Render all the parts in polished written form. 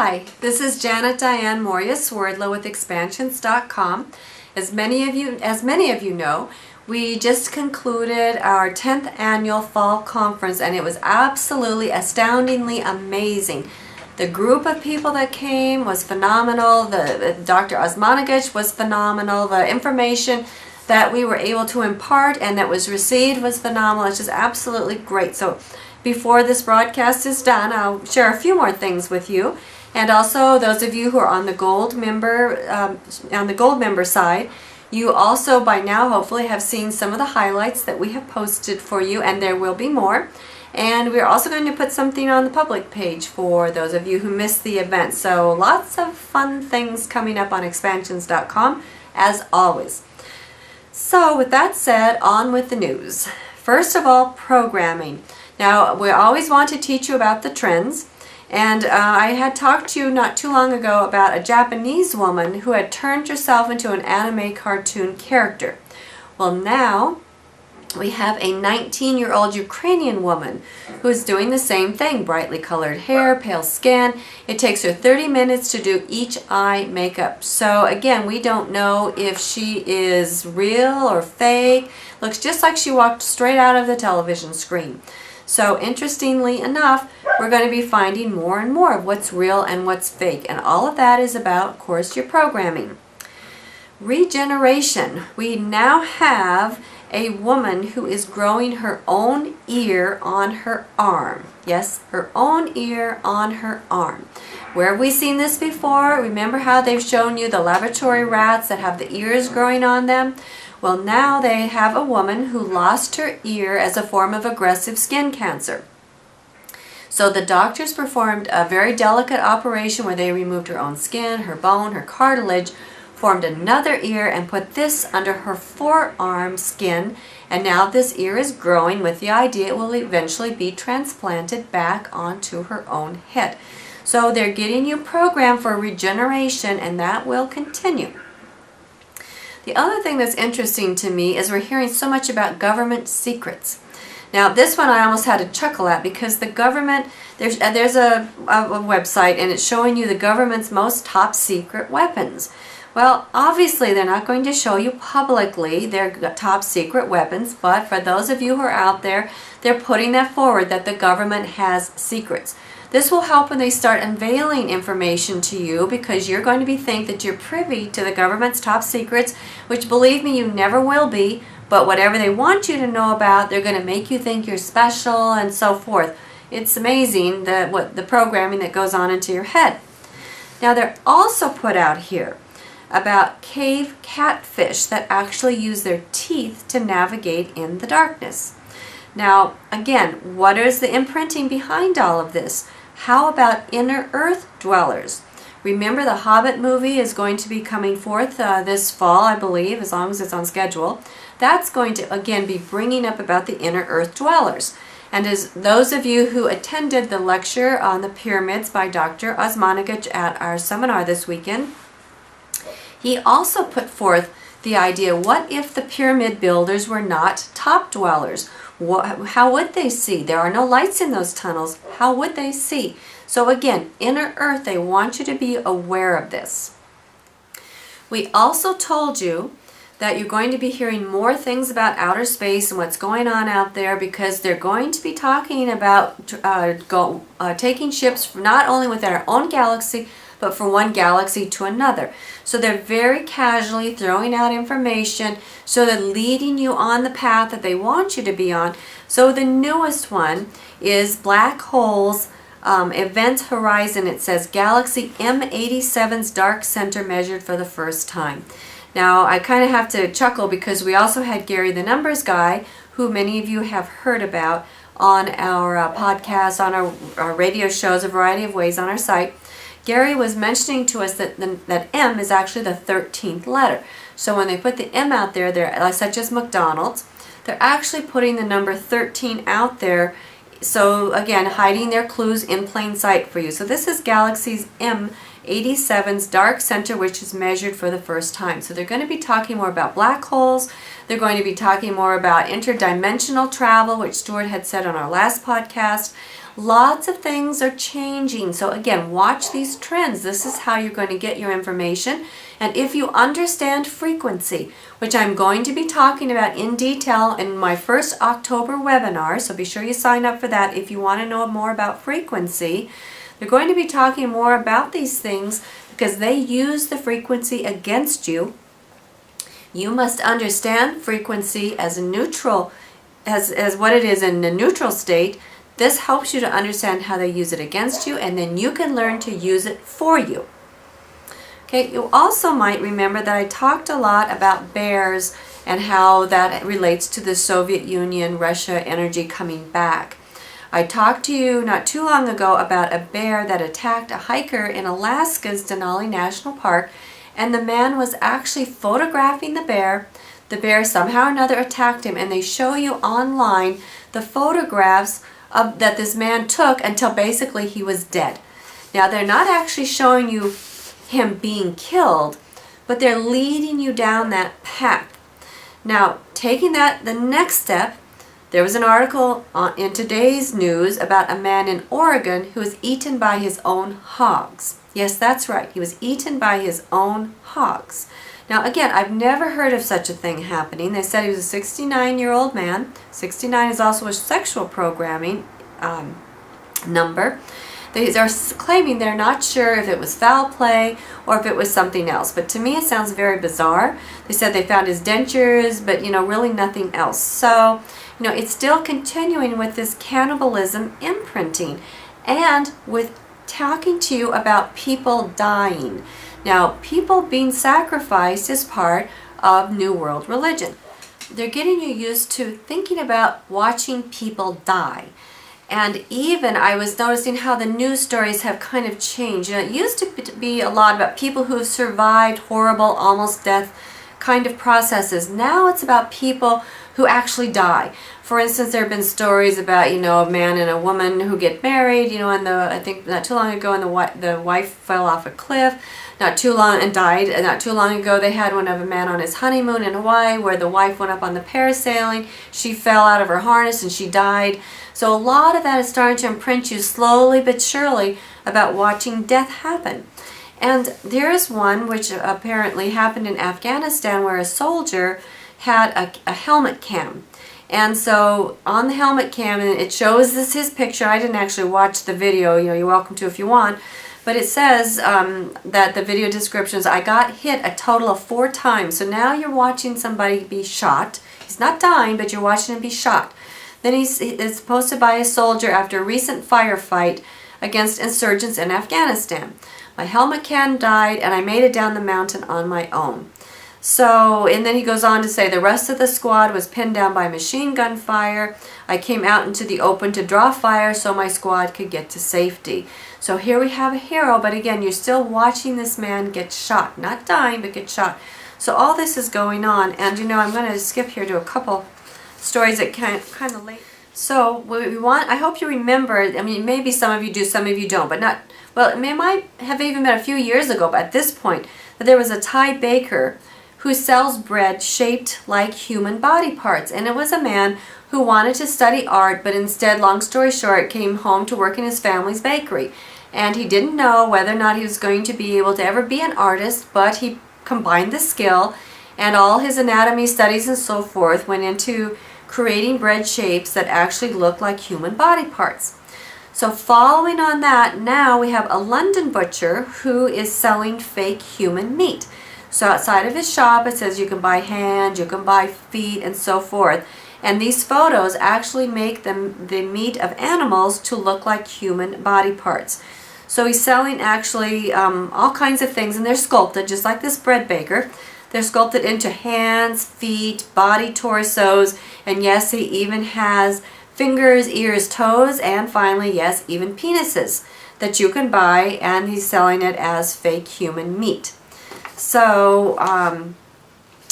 Hi, this is Diane Mourglia-Swerdlow with Expansions.com. As many of you know, we just concluded our 10th annual fall conference, and it was absolutely astoundingly amazing. The group of people that came was phenomenal. The Dr. Osmanagich was phenomenal. The information that we were able to impart and that was received was phenomenal. It's just absolutely great. So before this broadcast is done, I'll share a few more things with you. And also, those of you who are on the gold member side, you also by now hopefully have seen some of the highlights that we have posted for you, and there will be more. And we're also going to put something on the public page for those of you who missed the event. So lots of fun things coming up on Expansions.com as always. So with that said, on with the news. First of all, programming. Now, we always want to teach you about the trends. And I had talked to you not too long ago about a Japanese woman who had turned herself into an anime cartoon character. Well, now we have a 19-year-old Ukrainian woman who is doing the same thing. Brightly colored hair, pale skin. It takes her 30 minutes to do each eye makeup. So again, we don't know if she is real or fake. Looks just like she walked straight out of the television screen. So interestingly enough, we're going to be finding more and more of what's real and what's fake. And all of that is about, of course, your programming. Regeneration. We now have a woman who is growing her own ear on her arm. Yes, her own ear on her arm. Where have we seen this before? Remember how they've shown you the laboratory rats that have the ears growing on them? Well, now they have a woman who lost her ear as a form of aggressive skin cancer. So the doctors performed a very delicate operation where they removed her own skin, her bone, her cartilage, formed another ear and put this under her forearm skin, and now this ear is growing with the idea it will eventually be transplanted back onto her own head. So they're getting you programmed for regeneration, and that will continue. The other thing that's interesting to me is we're hearing so much about government secrets. Now this one I almost had to chuckle at, because the government, there's a website and it's showing you the government's most top secret weapons. Well, obviously they're not going to show you publicly their top secret weapons, but for those of you who are out there, they're putting that forward that the government has secrets. This will help when they start unveiling information to you, because you're going to think that you're privy to the government's top secrets, which, believe me, you never will be, but whatever they want you to know about, they're going to make you think you're special and so forth. It's amazing the programming that goes on into your head. Now, they're also put out here about cave catfish that actually use their teeth to navigate in the darkness. Now, again, what is the imprinting behind all of this? How about inner earth dwellers? Remember, the Hobbit movie is going to be coming forth this fall, I believe, as long as it's on schedule. That's going to, again, be bringing up about the inner earth dwellers. And as those of you who attended the lecture on the pyramids by Dr. Osmanagich at our seminar this weekend, he also put forth the idea, what if the pyramid builders were not top dwellers? How would they see? There are no lights in those tunnels. How would they see? So again, inner earth, they want you to be aware of this. We also told you that you're going to be hearing more things about outer space and what's going on out there, because they're going to be talking about taking ships not only within our own galaxy, but from one galaxy to another. So they're very casually throwing out information, so they're leading you on the path that they want you to be on. So the newest one is Black Holes Event Horizon. It says Galaxy M87's dark center measured for the first time. Now, I kind of have to chuckle, because we also had Gary the Numbers Guy, who many of you have heard about on our podcast, on our radio shows, a variety of ways on our site. Gary was mentioning to us that M is actually the 13th letter. So when they put the M out there, they're such as McDonald's, they're actually putting the number 13 out there. So again, hiding their clues in plain sight for you. So this is Galaxy's M87's dark center, which is measured for the first time. So they're going to be talking more about black holes. They're going to be talking more about interdimensional travel, which Stewart had said on our last podcast. Lots of things are changing. So again, watch these trends. This is how you're going to get your information. And if you understand frequency, which I'm going to be talking about in detail in my first October webinar, so be sure you sign up for that if you want to know more about frequency. They're going to be talking more about these things because they use the frequency against you. You must understand frequency as a neutral, as what it is in a neutral state. This helps you to understand how they use it against you, and then you can learn to use it for you. Okay, you also might remember that I talked a lot about bears and how that relates to the Soviet Union, Russia energy coming back. I talked to you not too long ago about a bear that attacked a hiker in Alaska's Denali National Park, and the man was actually photographing the bear. The bear somehow or another attacked him, and they show you online the photographs that this man took until basically he was dead. Now they're not actually showing you him being killed, but they're leading you down that path. Now, taking that the next step, there was an article in today's news about a man in Oregon who was eaten by his own hogs. Yes, that's right. He was eaten by his own hogs. Now, again, I've never heard of such a thing happening. They said he was a 69-year-old man. 69 is also a sexual programming number. They are claiming they're not sure if it was foul play or if it was something else. But to me, it sounds very bizarre. They said they found his dentures, but, really nothing else. So, it's still continuing with this cannibalism imprinting and with talking to you about people dying. Now, people being sacrificed is part of New World religion. They're getting you used to thinking about watching people die. And even I was noticing how the news stories have kind of changed. It used to be a lot about people who have survived horrible, almost death kind of processes. Now it's about people who actually die. For instance, there have been stories about, a man and a woman who get married, and I think not too long ago, and the wife fell off a cliff, died. And not too long ago, they had one of a man on his honeymoon in Hawaii, where the wife went up on the parasailing, she fell out of her harness and she died. So a lot of that is starting to imprint you slowly but surely about watching death happen. And there is one which apparently happened in Afghanistan where a soldier had a helmet cam. And so on the helmet cam, and it shows his picture. I didn't actually watch the video. You're welcome to if you want. But it says that the video descriptions, I got hit a total of 4 times. So now you're watching somebody be shot. He's not dying, but you're watching him be shot. Then he's posted by a soldier after a recent firefight against insurgents in Afghanistan. My helmet cam died and I made it down the mountain on my own. So, and then he goes on to say, the rest of the squad was pinned down by machine gun fire. I came out into the open to draw fire so my squad could get to safety. So here we have a hero, but again, you're still watching this man get shot. Not dying, but get shot. So all this is going on, and I'm going to skip here to a couple stories that kind of late. So what we want, I hope you remember, maybe some of you do, some of you don't, but not, well, it might have even been a few years ago, but at this point, that there was a Thai baker who sells bread shaped like human body parts. And it was a man who wanted to study art, but instead, long story short, came home to work in his family's bakery. And he didn't know whether or not he was going to be able to ever be an artist, but he combined the skill, and all his anatomy studies and so forth went into creating bread shapes that actually look like human body parts. So following on that, now we have a London butcher who is selling fake human meat. So outside of his shop, it says you can buy hands, you can buy feet, and so forth. And these photos actually make the meat of animals to look like human body parts. So he's selling actually all kinds of things, and they're sculpted, just like this bread baker. They're sculpted into hands, feet, body, torsos, and yes, he even has fingers, ears, toes, and finally, yes, even penises that you can buy, and he's selling it as fake human meat. So,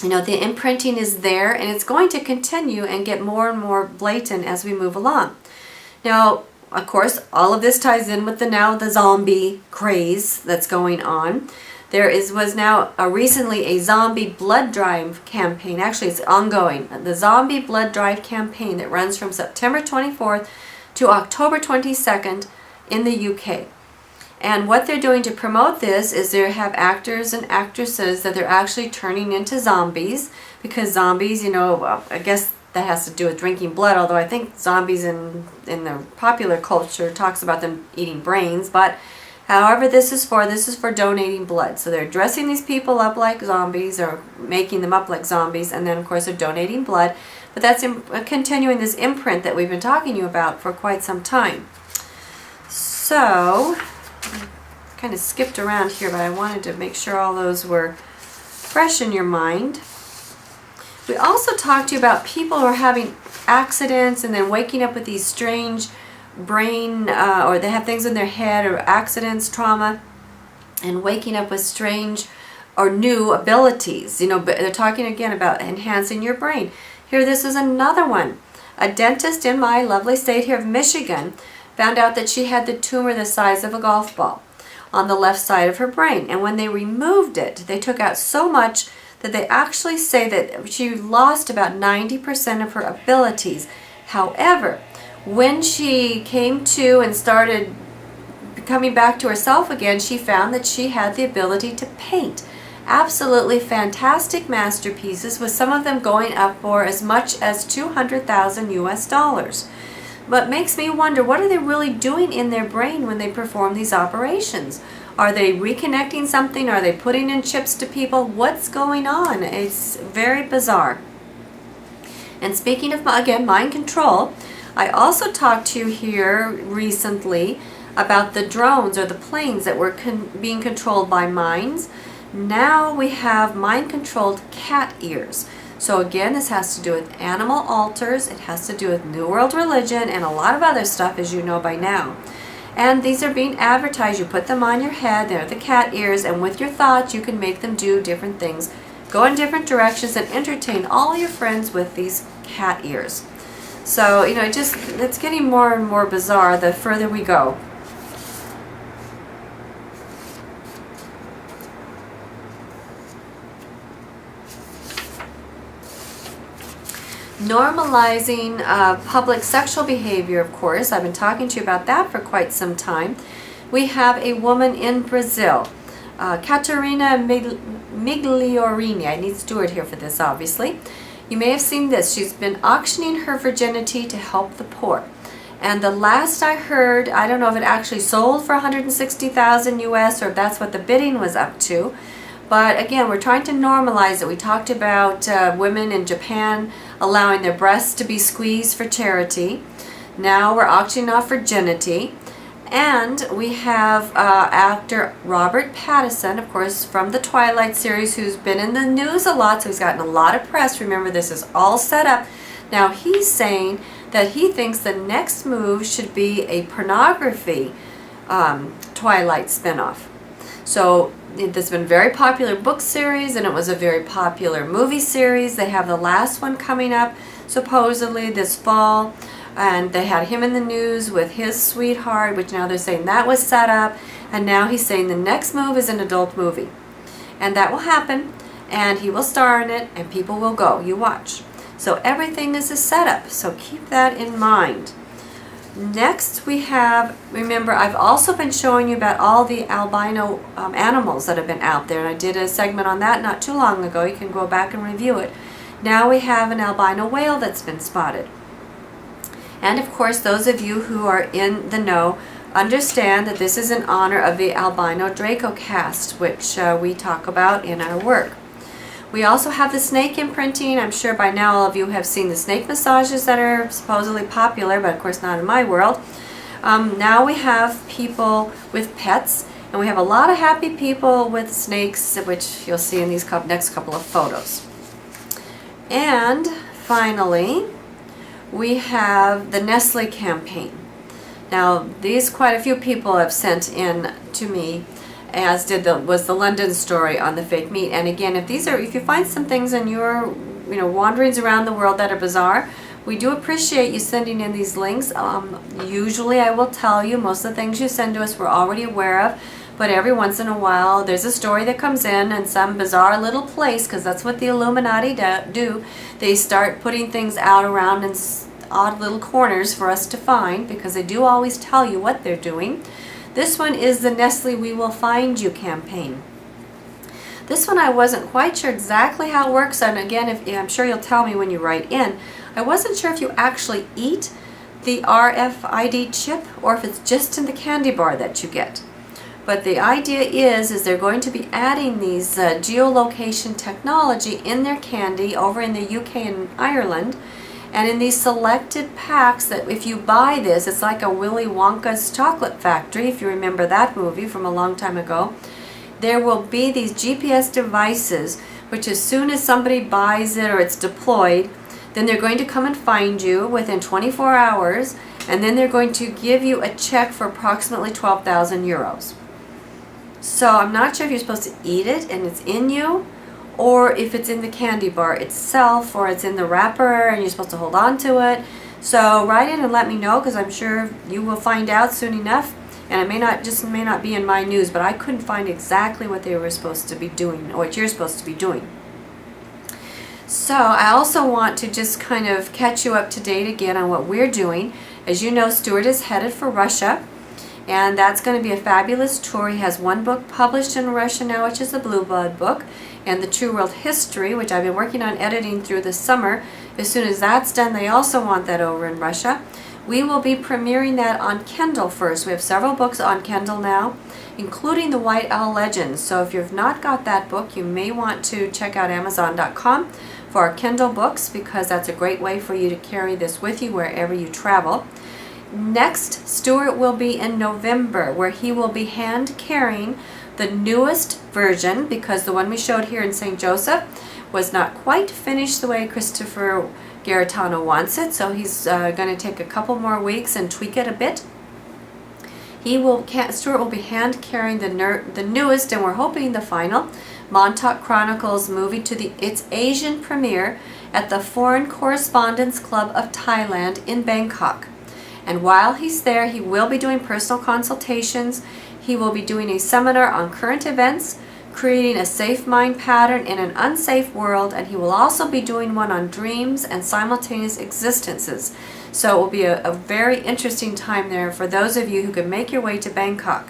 the imprinting is there, and it's going to continue and get more and more blatant as we move along. Now, of course, all of this ties in with the zombie craze that's going on. There was now recently a zombie blood drive campaign. Actually, it's ongoing. The zombie blood drive campaign that runs from September 24th to October 22nd in the UK. And what they're doing to promote this is they have actors and actresses that they're actually turning into zombies, because zombies, you know, well, I guess that has to do with drinking blood, although I think zombies in the popular culture talks about them eating brains. But however this is for donating blood. So they're dressing these people up like zombies, or making them up like zombies, and then of course they're donating blood. But that's continuing this imprint that we've been talking to you about for quite some time. So kind of skipped around here, but I wanted to make sure all those were fresh in your mind. We also talked to you about people who are having accidents and then waking up with these strange brain, or they have things in their head, or accidents, trauma, and waking up with strange or new abilities. You know, but they're talking again about enhancing your brain. Here, this is another one. A dentist in my lovely state here of Michigan found out that she had the tumor the size of a golf ball on the left side of her brain. And when they removed it, they took out so much that they actually say that she lost about 90% of her abilities. However, when she came to and started coming back to herself again, she found that she had the ability to paint absolutely fantastic masterpieces, with some of them going up for as much as $200,000 US. But makes me wonder, what are they really doing in their brain when they perform these operations? Are they reconnecting something? Are they putting in chips to people? What's going on? It's very bizarre. And speaking of, again, mind control, I also talked to you here recently about the drones or the planes that were being controlled by minds. Now we have mind-controlled cat ears. So again, this has to do with animal altars, it has to do with New World religion, and a lot of other stuff, as you know by now. And these are being advertised. You put them on your head, they're the cat ears, and with your thoughts you can make them do different things, go in different directions, and entertain all your friends with these cat ears. So, you know, it's getting more and more bizarre the further we go. Normalizing public sexual behavior, of course. I've been talking to you about that for quite some time. We have a woman in Brazil, Catarina Migliorini. I need Stewart here for this, obviously. You may have seen this. She's been auctioning her virginity to help the poor. And the last I heard, I don't know if it actually sold for $160,000 US or if that's what the bidding was up to. But again, we're trying to normalize it. We talked about women in Japan allowing their breasts to be squeezed for charity. Now we're auctioning off virginity. And we have actor Robert Pattinson, of course, from the Twilight series, who's been in the news a lot, so he's gotten a lot of press. Remember, this is all set up. Now he's saying that he thinks the next move should be a pornography Twilight spinoff. So there's been a very popular book series, and it was a very popular movie series. They have the last one coming up supposedly this fall, and they had him in the news with his sweetheart, which now they're saying that was set up, and now he's saying the next move is an adult movie, and that will happen, and he will star in it, and people will go. You watch. So everything is a setup, so keep that in mind. Next we have, remember, I've also been showing you about all the albino animals that have been out there, and I did a segment on that not too long ago. You can go back and review it. Now we have an albino whale that's been spotted. And of course, those of you who are in the know understand that this is in honor of the albino Draco cast, which we talk about in our work. We also have the snake imprinting. I'm sure by now all of you have seen the snake massages that are supposedly popular, but of course not in my world. Now we have people with pets, and we have a lot of happy people with snakes, which you'll see in these next couple of photos. And finally, we have the Nestle Campaign. Now, these quite a few people have sent in to me, as did was the London story on the fake meat. And again, if you find some things in your wanderings around the world that are bizarre, we do appreciate you sending in these links. Usually I will tell you most of the things you send to us we're already aware of, but every once in a while there's a story that comes in some bizarre little place, because that's what the Illuminati do. They start putting things out around odd little corners for us to find, because they do always tell you what they're doing. This one is the Nestle We Will Find You campaign. This one I wasn't quite sure exactly how it works, and again, I'm sure you'll tell me when you write in. I wasn't sure if you actually eat the RFID chip or if it's just in the candy bar that you get. But the idea is they're going to be adding these geolocation technology in their candy over in the UK and Ireland, and in these selected packs that if you buy this, it's like a Willy Wonka's Chocolate Factory, if you remember that movie from a long time ago. There will be these GPS devices, which as soon as somebody buys it or it's deployed, then they're going to come and find you within 24 hours, and then they're going to give you a check for approximately 12,000 euros. So I'm not sure if you're supposed to eat it and it's in you, or if it's in the candy bar itself, or it's in the wrapper and you're supposed to hold on to it. So write in and let me know, because I'm sure you will find out soon enough. And it may not be in my news, but I couldn't find exactly what they were supposed to be doing, or what you're supposed to be doing. So I also want to just kind of catch you up to date again on what we're doing. As you know, Stewart is headed for Russia, and that's going to be a fabulous tour. He has one book published in Russia now, which is the Blue Blood book, and the True World History, which I've been working on editing through the summer. As soon as that's done, they also want that over in Russia. We will be premiering that on Kindle first. We have several books on Kindle now, including the White Owl Legends. So if you've not got that book, you may want to check out Amazon.com for our Kindle books, because that's a great way for you to carry this with you wherever you travel. Next, Stewart will be in November, where he will be hand carrying the newest version, because the one we showed here in St. Joseph was not quite finished the way Christopher Garetano wants it, so he's going to take a couple more weeks and tweak it a bit. Stewart will be hand carrying the newest, and we're hoping the final, Montauk Chronicles movie to its Asian premiere at the Foreign Correspondence Club of Thailand in Bangkok. And while he's there, he will be doing personal consultations. He will be doing a seminar on current events, creating a safe mind pattern in an unsafe world, and he will also be doing one on dreams and simultaneous existences. So it will be a very interesting time there for those of you who can make your way to Bangkok.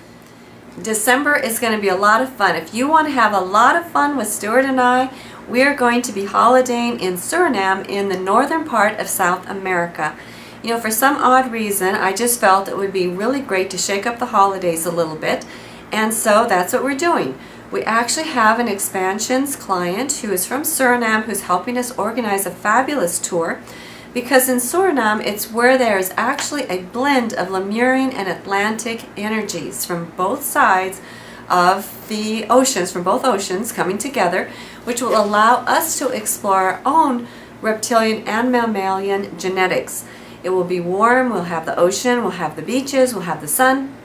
December is going to be a lot of fun. If you want to have a lot of fun with Stewart and I, we are going to be holidaying in Suriname in the northern part of South America. You know, for some odd reason, I just felt it would be really great to shake up the holidays a little bit, and so that's what we're doing. We actually have an expansions client who is from Suriname who's helping us organize a fabulous tour, because in Suriname it's where there is actually a blend of Lemurian and Atlantic energies from both sides of the oceans, from both oceans coming together, which will allow us to explore our own reptilian and mammalian genetics. It will be warm, we'll have the ocean, we'll have the beaches, we'll have the sun.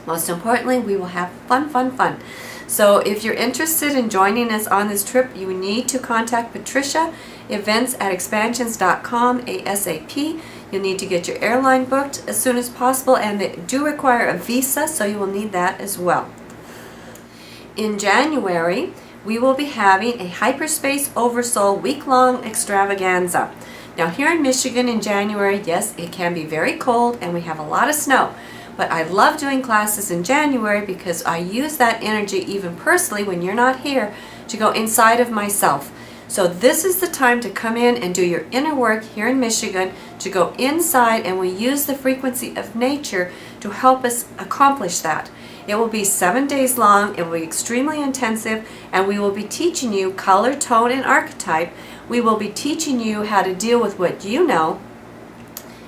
Most importantly, we will have fun, fun, fun. So if you're interested in joining us on this trip, you need to contact Patricia, events@expansions.com ASAP. You'll need to get your airline booked as soon as possible, and they do require a visa, so you will need that as well. In January, we will be having a Hyperspace Oversoul week-long extravaganza. Now here in Michigan in January, yes, it can be very cold and we have a lot of snow. But I love doing classes in January because I use that energy, even personally when you're not here, to go inside of myself. So this is the time to come in and do your inner work here in Michigan, to go inside, and we use the frequency of nature to help us accomplish that. It will be 7 days long, it will be extremely intensive, and we will be teaching you color, tone, and archetype. We will be teaching you how to deal with what you know,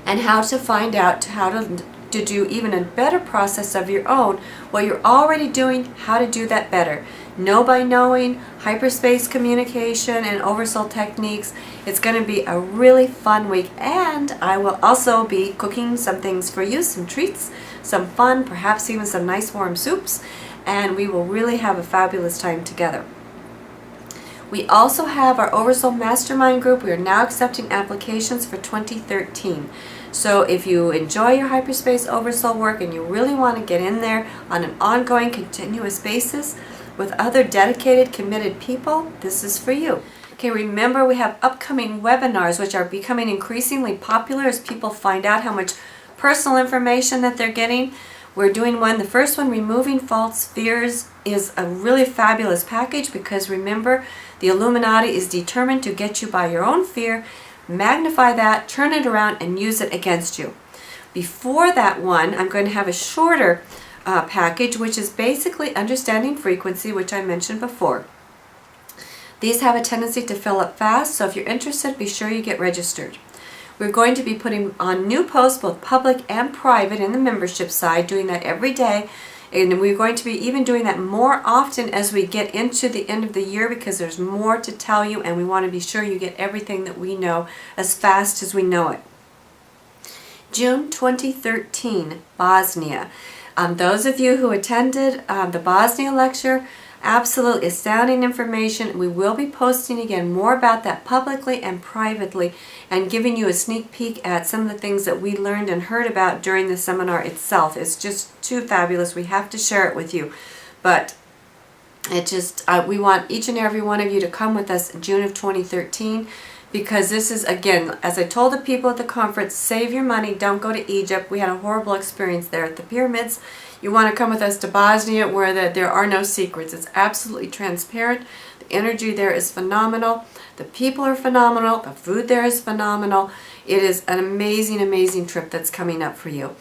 and how to find out how to do even a better process of your own, what you're already doing, how to do that better. Know by knowing, hyperspace communication, and oversoul techniques. It's going to be a really fun week, and I will also be cooking some things for you, some treats, some fun, perhaps even some nice warm soups, and we will really have a fabulous time together. We also have our Oversoul Mastermind group. We are now accepting applications for 2013. So if you enjoy your hyperspace oversoul work and you really want to get in there on an ongoing, continuous basis with other dedicated, committed people, this is for you. Okay, remember we have upcoming webinars which are becoming increasingly popular as people find out how much personal information that they're getting. We're doing one, the first one, Removing False Fears, is a really fabulous package because remember, the Illuminati is determined to get you by your own fear, magnify that, turn it around, and use it against you. Before that one, I'm going to have a shorter package, which is basically Understanding Frequency, which I mentioned before. These have a tendency to fill up fast, so if you're interested, be sure you get registered. We're going to be putting on new posts, both public and private, in the membership side, doing that every day. And we're going to be even doing that more often as we get into the end of the year because there's more to tell you and we want to be sure you get everything that we know as fast as we know it. June 2013, Bosnia. Those of you who attended the Bosnia lecture, absolutely astounding information. We will be posting again more about that publicly and privately and giving you a sneak peek at some of the things that we learned and heard about during the seminar itself. It's just too fabulous. We have to share it with you. But it just, we want each and every one of you to come with us in June of 2013 because this is, again, as I told the people at the conference, save your money, don't go to Egypt. We had a horrible experience there at the pyramids. You want to come with us to Bosnia where there are no secrets. It's absolutely transparent. The energy there is phenomenal. The people are phenomenal. The food there is phenomenal. It is an amazing, amazing trip that's coming up for you.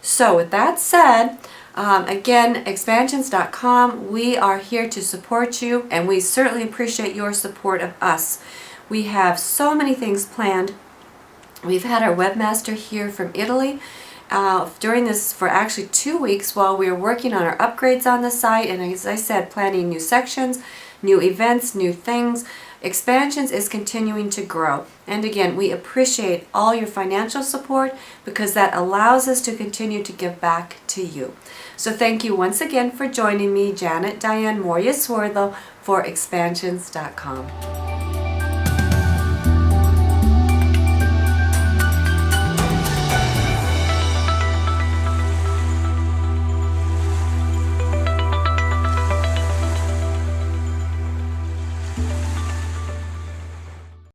So with that said, again, expansions.com, we are here to support you and we certainly appreciate your support of us. We have so many things planned. We've had our webmaster here from Italy during this for actually 2 weeks while we were working on our upgrades on the site and, as I said, planning new sections, new events, new things. Expansions is continuing to grow. And again, we appreciate all your financial support because that allows us to continue to give back to you. So thank you once again for joining me, Janet Diane Mourglia-Swerdlow, for expansions.com.